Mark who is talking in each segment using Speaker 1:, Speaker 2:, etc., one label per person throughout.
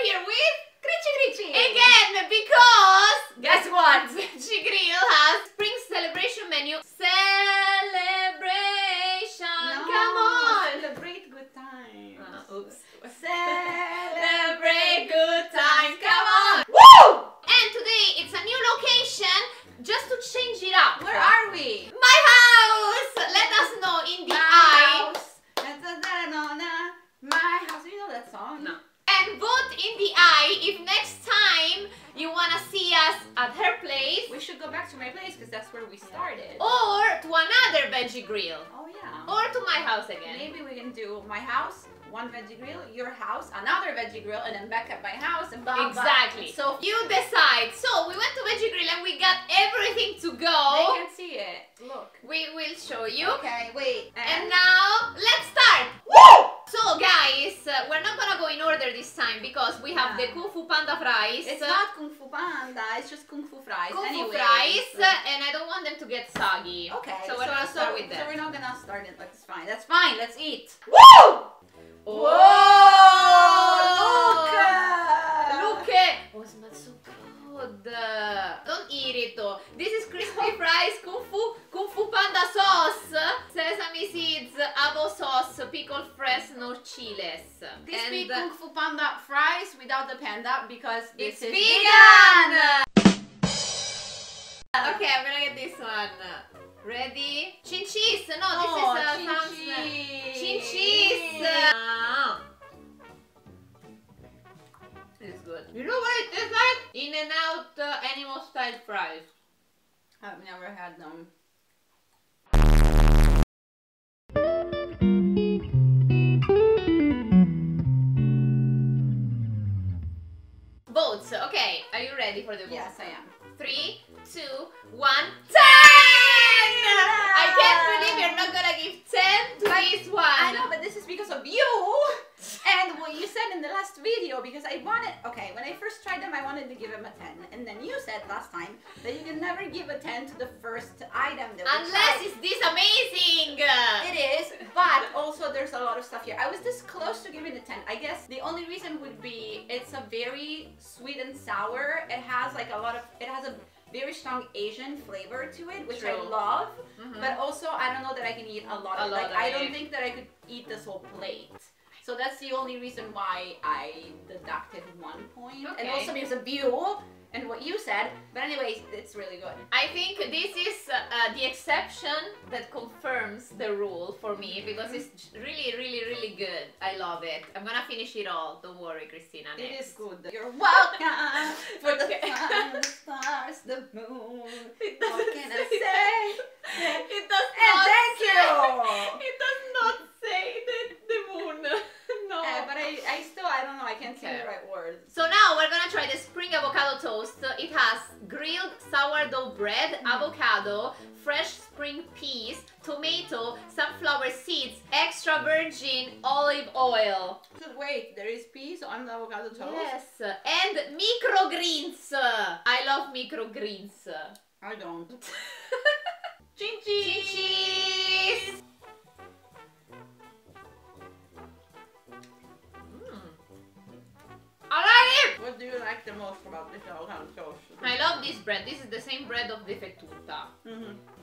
Speaker 1: we're here with
Speaker 2: CHITCHAT
Speaker 1: again because guess what? Veggie Grill has spring celebration menu. Celebration!
Speaker 2: No,
Speaker 1: Come on!
Speaker 2: Celebrate good times.
Speaker 1: Oops.
Speaker 2: Celebrate
Speaker 1: good times. Come on!
Speaker 2: Woo!
Speaker 1: And today it's a new location just to change it up.
Speaker 2: Where are we?
Speaker 1: My house! Let us know in the eye.
Speaker 2: My house. You know that song?
Speaker 1: No. And vote in the eye if next time you wanna see us at her place.
Speaker 2: We should go back to my place because that's where we started.
Speaker 1: Or to another veggie grill.
Speaker 2: Oh yeah.
Speaker 1: Or to my house again.
Speaker 2: Maybe we can do my house, one veggie grill, your house, another veggie grill, and then back at my house and blah,
Speaker 1: exactly.
Speaker 2: blah. So
Speaker 1: you decide. So we went to veggie grill and we got everything to go.
Speaker 2: they can see it. Look.
Speaker 1: We will show you.
Speaker 2: Okay, wait.
Speaker 1: And now let's start.
Speaker 2: Woo!
Speaker 1: So guys, we're not gonna go in order this time because we have the Kung Fu Panda fries.
Speaker 2: It's not Kung Fu Panda, it's just Kung Fu fries.
Speaker 1: Kung Fu
Speaker 2: Anyways.
Speaker 1: fries, and I don't want them to get soggy.
Speaker 2: Okay,
Speaker 1: so we're gonna start with
Speaker 2: So
Speaker 1: them.
Speaker 2: we're not gonna start it, but it's fine. That's fine, let's eat.
Speaker 1: Woo!
Speaker 2: Whoa!
Speaker 1: Look it! Oh, it smells so good. Don't eat it though. This is crispy fries, Kung Fu Panda sauce, sesame seeds, avo sauce, pickled fresno chiles.
Speaker 2: Crispy Kung Fu Panda fries without the panda because
Speaker 1: It's
Speaker 2: this is
Speaker 1: vegan! Okay, I'm gonna get this one. Ready? Chin cheese! No, this is chin cheese! It's good. You know what it tastes like? In-N-Out animal style fries.
Speaker 2: I've never had them.
Speaker 1: Votes. Okay, are you ready for the vote?
Speaker 2: Yes, I am.
Speaker 1: 3, 2, 1, 10! I can't believe you're not gonna give 10 to this one.
Speaker 2: I know, but this is because of you and what you said in the last video because I wanted, okay, when I first tried them I wanted to give them a 10 and then you said last time that you can never give a 10 to the first item that we
Speaker 1: Unless
Speaker 2: tried.
Speaker 1: it's this amazing!
Speaker 2: It is, but also there's a lot of stuff here. I was this close to giving it a 10. I guess the only reason would be it's a very sweet and sour. It has like a lot of, it has a very strong Asian flavor to it, which I love. But also, I don't know that I can eat a lot of it. Like, I don't think that I could eat this whole plate. So that's the only reason why I deducted 1 point.
Speaker 1: Okay.
Speaker 2: And also because of you and what you said. But anyways, it's really good.
Speaker 1: I think this is the exception that confirms the rule for me because it's really, really, really good. I love it. I'm gonna finish it all. Don't worry, Christina. Next.
Speaker 2: It is good. You're welcome for the sun, the stars, the moon. What can I say?
Speaker 1: It does
Speaker 2: And
Speaker 1: not
Speaker 2: thank
Speaker 1: say,
Speaker 2: you.
Speaker 1: It does not say the moon. No.
Speaker 2: But I don't know. I can't say the right words.
Speaker 1: So now we're gonna try the spring avocado toast. It has grilled sourdough bread, avocado, fresh spring peas, tomato, sunflower seeds, extra virgin olive oil.
Speaker 2: So wait, there is peas on the avocado toast?
Speaker 1: Yes, and microgreens. I love microgreens.
Speaker 2: I don't.
Speaker 1: Chin cheese! I like it!
Speaker 2: What do you like the most about this avocado toast?
Speaker 1: I love this bread. This is the same bread of the fettuta.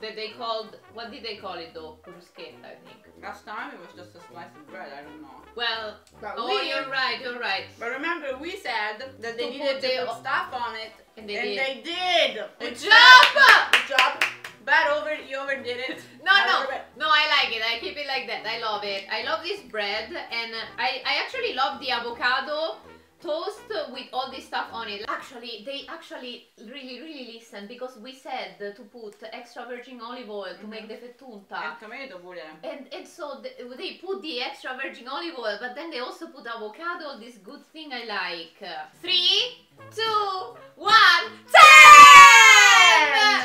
Speaker 1: That they called, what did they call it though? Bruschetta, I think.
Speaker 2: Last time it was just a slice of bread, I don't know.
Speaker 1: Well,
Speaker 2: But
Speaker 1: you're right, you're right.
Speaker 2: But remember, we said that they
Speaker 1: To
Speaker 2: needed
Speaker 1: put
Speaker 2: to put stuff on it.
Speaker 1: And they did.
Speaker 2: They did!
Speaker 1: Good job!
Speaker 2: Good job! But you overdid it.
Speaker 1: No, I like it. I keep it like that. I love it. I love this bread, and I actually love the avocado toast with all this stuff on it. Actually, they actually really listen because we said to put extra virgin olive oil to make the fettuta.
Speaker 2: And tomato pure.
Speaker 1: And so they put the extra virgin olive oil, but then they also put avocado, this good thing I like. 3, 2, 1, 10!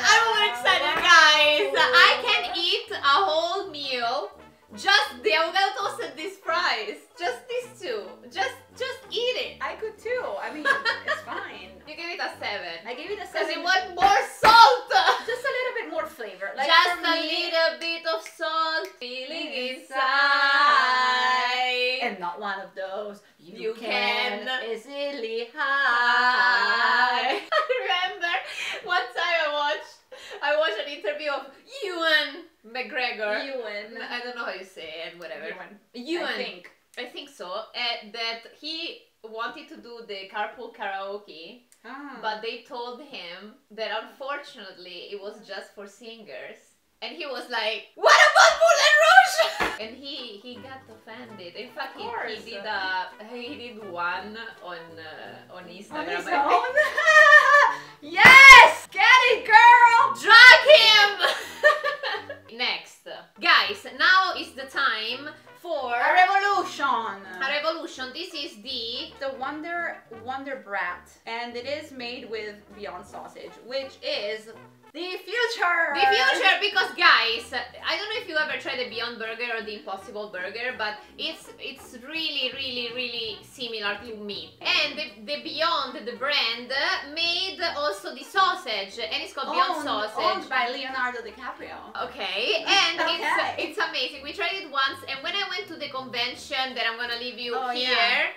Speaker 1: I'm more excited, guys! I can eat a whole meal, just the avocado toast and these fries. Just these two. Just eat it.
Speaker 2: I could too. I mean, it's fine.
Speaker 1: You gave it a 7.
Speaker 2: I gave it a 7.
Speaker 1: Because you want more salt!
Speaker 2: Just a little bit more flavor. Like
Speaker 1: Just
Speaker 2: for
Speaker 1: a
Speaker 2: me,
Speaker 1: little bit of salt feeling inside.
Speaker 2: and not one of those
Speaker 1: You can
Speaker 2: easily hide.
Speaker 1: I remember one time I watched an interview of Ewan McGregor.
Speaker 2: Ewan.
Speaker 1: I don't know how you say it, whatever.
Speaker 2: Ewan.
Speaker 1: I think so. That he wanted to do the carpool karaoke, but they told him that unfortunately it was just for singers. And he was like, what about Moulin Rouge? And he got offended. In fact, he did one on Instagram.
Speaker 2: On his own? Yes! Get it, girl!
Speaker 1: Drag him! Next. Guys, now is the time for
Speaker 2: a revolution.
Speaker 1: A revolution. This is the
Speaker 2: Wonder Brat, and it is made with Beyond Sausage, which is the future!
Speaker 1: The future, because guys, I don't know if you ever tried the Beyond Burger or the Impossible Burger, but it's really similar to meat. And the Beyond, the brand, made also the sausage, and it's called Beyond Sausage.
Speaker 2: Owned by Leonardo DiCaprio.
Speaker 1: Okay, and it's amazing. We tried it once, and when I went to the convention that I'm gonna leave you here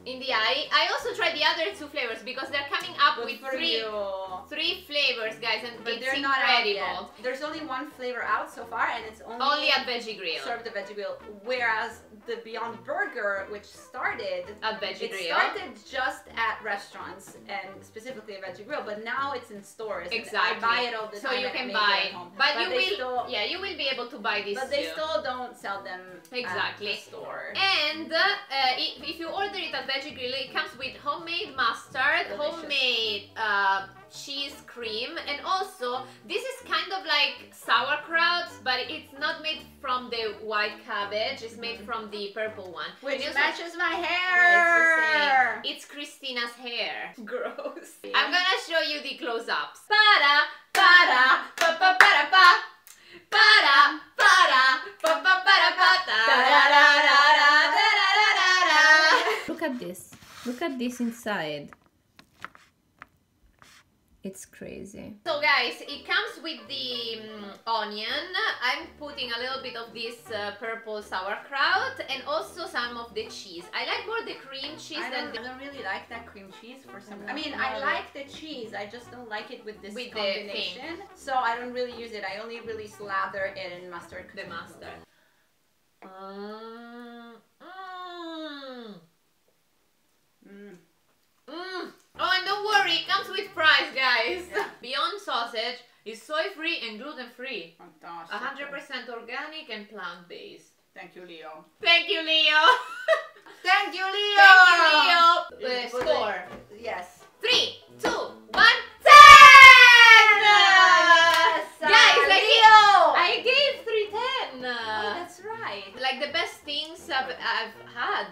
Speaker 1: in the eye, I also tried the other two flavors because they're coming up with three flavors, guys, and it's
Speaker 2: they're
Speaker 1: incredible.
Speaker 2: Not out yet. There's only one flavor out so far, and it's only
Speaker 1: at Veggie Grill.
Speaker 2: Served at Veggie Grill. Whereas the Beyond Burger, which started
Speaker 1: at Veggie Grill,
Speaker 2: started just at restaurants and specifically at Veggie Grill, but now it's in stores.
Speaker 1: Exactly.
Speaker 2: I buy it all the time.
Speaker 1: So you can buy it at home. But you will be able to buy this
Speaker 2: But they still don't sell them at the store.
Speaker 1: And if you order it at Veggie Grill, it comes with homemade mustard, homemade cheese cream, and also this is kind of like sauerkraut, but it's not made from the white cabbage, it's made from the purple one.
Speaker 2: Which matches my hair!
Speaker 1: It's Christina's hair.
Speaker 2: Gross.
Speaker 1: I'm gonna show you the close-ups. Look at this. Look at this inside. It's crazy. So guys, it comes with the onion. I'm putting a little bit of this purple sauerkraut and also some of the cheese. I like more the cream cheese
Speaker 2: I don't really like that cream cheese for some reason. I mean, I like the cheese, I just don't like it with this combination. So I don't really use it. I only really slather it in mustard.
Speaker 1: The mustard. Oh, and don't worry, it comes with fries, guys. Yeah. Beyond Sausage is soy-free and gluten-free.
Speaker 2: Fantastic.
Speaker 1: 100% organic and plant-based.
Speaker 2: Thank you, Leo.
Speaker 1: Thank you, Leo.
Speaker 2: Thank you, Leo.
Speaker 1: Thank you, Leo. Score.
Speaker 2: Yes.
Speaker 1: 3, 2, 1, 10!
Speaker 2: Yes!
Speaker 1: Guys, I gave 310.
Speaker 2: Oh, that's right.
Speaker 1: Like the best things I've had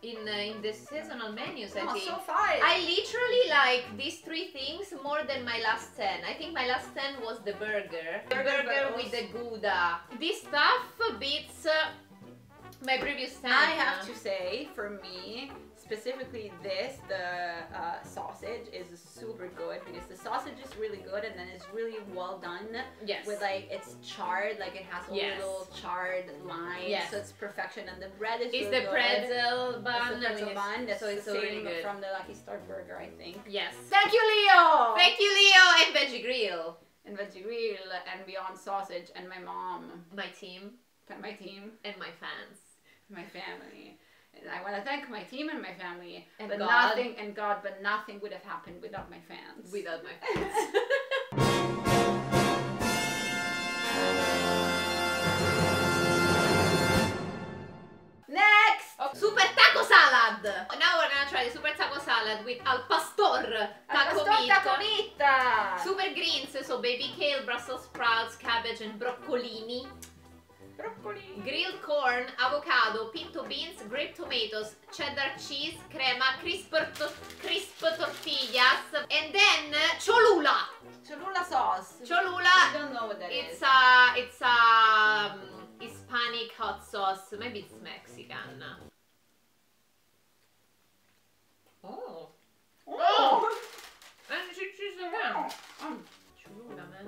Speaker 1: in the seasonal menus, I think.
Speaker 2: So far.
Speaker 1: I literally like these 3 things more than my last 10. I think my last 10 was the burger. The burger with the Gouda. This stuff beats my previous 10.
Speaker 2: I have to say, for me, specifically this, the sausage is super good because the sausage is really good and then it's really well done.
Speaker 1: Yes.
Speaker 2: With like, it's charred, like it has a little charred line.
Speaker 1: Yes.
Speaker 2: So it's perfection, and the bread is
Speaker 1: it's
Speaker 2: really
Speaker 1: the pretzel bun.
Speaker 2: It's the pretzel bun. That's
Speaker 1: so it's
Speaker 2: the
Speaker 1: so
Speaker 2: same
Speaker 1: really good.
Speaker 2: from the Lucky Star burger, I think.
Speaker 1: Yes.
Speaker 2: Thank you, Leo!
Speaker 1: Thank you, Leo, and Veggie Grill.
Speaker 2: And Veggie Grill and Beyond Sausage and my mom.
Speaker 1: My team.
Speaker 2: My team.
Speaker 1: And my fans.
Speaker 2: My family. And I want to thank my team and my family,
Speaker 1: and
Speaker 2: but
Speaker 1: God.
Speaker 2: nothing would have happened without my fans.
Speaker 1: Without my fans.
Speaker 2: Next!
Speaker 1: Super taco salad! Now we're gonna try the super taco salad with al pastor taco meat. Super greens, so baby kale, Brussels sprouts, cabbage and broccolini.
Speaker 2: Broccoli.
Speaker 1: Grilled corn, avocado, pinto beans, grape tomatoes, cheddar cheese, crema, crisp tortillas, and then Cholula.
Speaker 2: Cholula sauce.
Speaker 1: Cholula.
Speaker 2: I don't know what that is.
Speaker 1: It's a Hispanic hot sauce. Maybe it's Mexican. Oh.
Speaker 2: Oh.
Speaker 1: And cheese again. Cholula, man.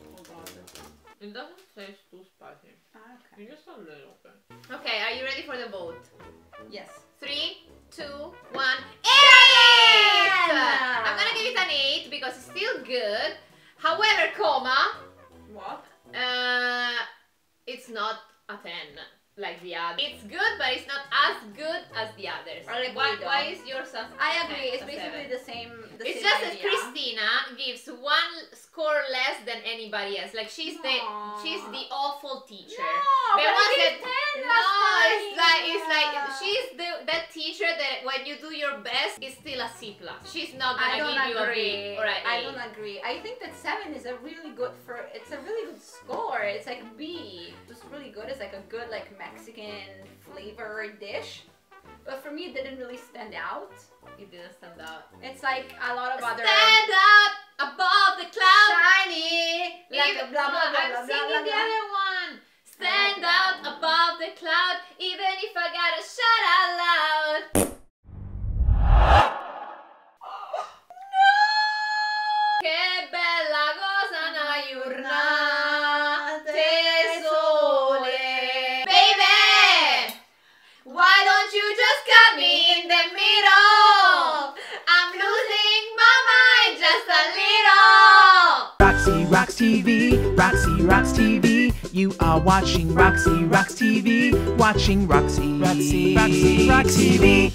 Speaker 2: Oh god.
Speaker 1: It doesn't taste too spicy.
Speaker 2: Okay.
Speaker 1: Just a little bit. Okay, are you ready for the vote?
Speaker 2: Yes.
Speaker 1: 3, 2, 1. 8! I'm gonna give it an 8 because it's still good. However,
Speaker 2: What?
Speaker 1: it's not a 10 like the other. It's good, but it's not as good as the others. Why is yours a
Speaker 2: I agree. It's
Speaker 1: 7?
Speaker 2: basically the same.
Speaker 1: It's just that Cristina gives 1 score less than anybody else. Like she's the awful teacher.
Speaker 2: No,
Speaker 1: The
Speaker 2: but
Speaker 1: ones
Speaker 2: I
Speaker 1: that
Speaker 2: gave 10 last
Speaker 1: it's like
Speaker 2: time.
Speaker 1: she's that teacher that when you do your best is still a C+. She's not gonna give you a B or an A.
Speaker 2: I don't agree. I think that 7 is a really good it's a really good score. It's like B. It's really good. It's like a good like Mexican flavor dish. But for me, it didn't really stand out.
Speaker 1: It didn't stand out.
Speaker 2: It's like a lot of other.
Speaker 1: Stand up above the cloud.
Speaker 2: Shiny. Like
Speaker 1: Even,
Speaker 2: blah, blah, blah,
Speaker 1: I'm
Speaker 2: blah,
Speaker 1: singing
Speaker 2: blah,
Speaker 1: the
Speaker 2: blah.
Speaker 1: other one. Stand out above the cloud, even if I gotta shout out loud. No! Che bella cosa una giornata sole. Baby, why don't you just cut me in the middle? I'm losing my mind just a little.
Speaker 3: Roxyrockstv, you are watching Roxyrockstv, watching Roxyrockstv.